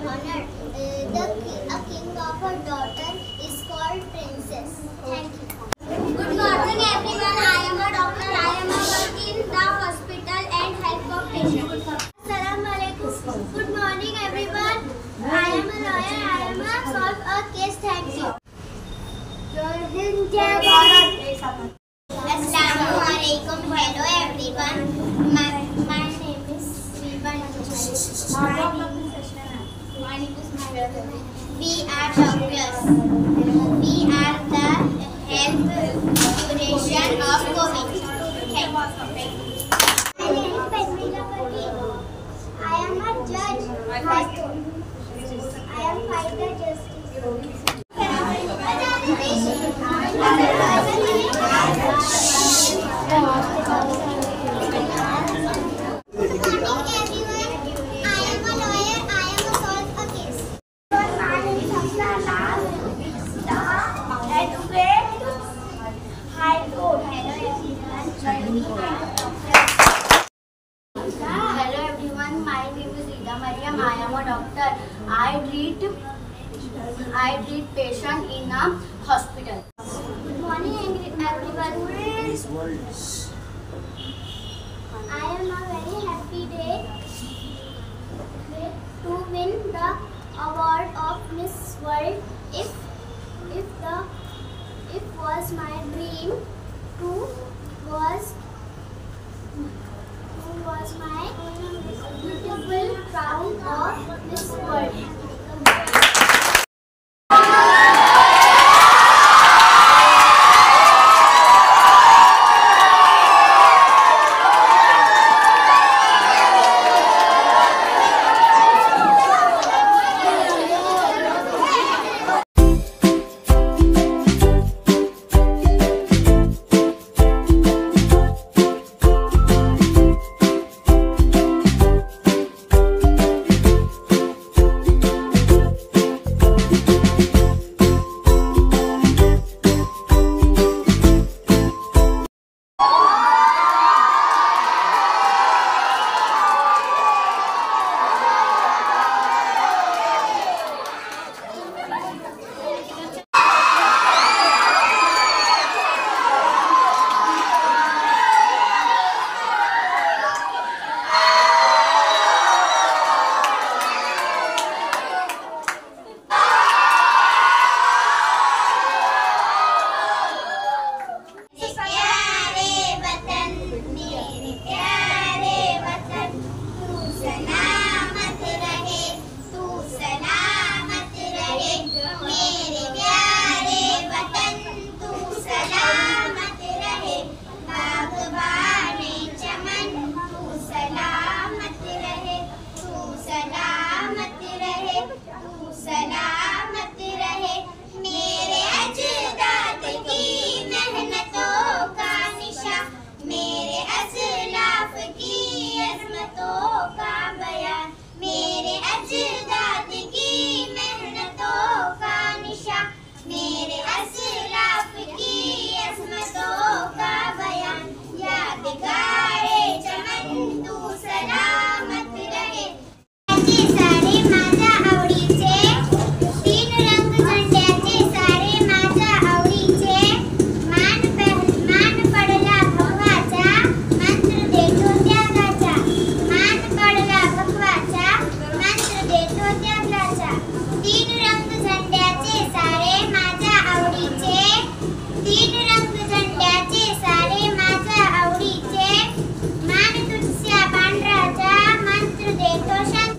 honored. A king of her daughter is called princess. Thank you. Good morning everyone. I am a doctor. I am working in the hospital and help for patients. Assalamu alaikum. Good morning everyone. I am a lawyer. I am a solve a case. Thank you. Assalamu alaikum. Hello everyone. My name is Vivan. My name is Mahira. We are doctors. We are the health duration of COVID. Thank you. My name is Padmila Patil. I am a judge. I am fighter justice. Hello everyone, my name is Ida Mariam. I am a doctor. I treat patient in a hospital. Good morning everyone. I am a very happy day to win the award of Miss World. It was my dream to was my beautiful crown of Miss World.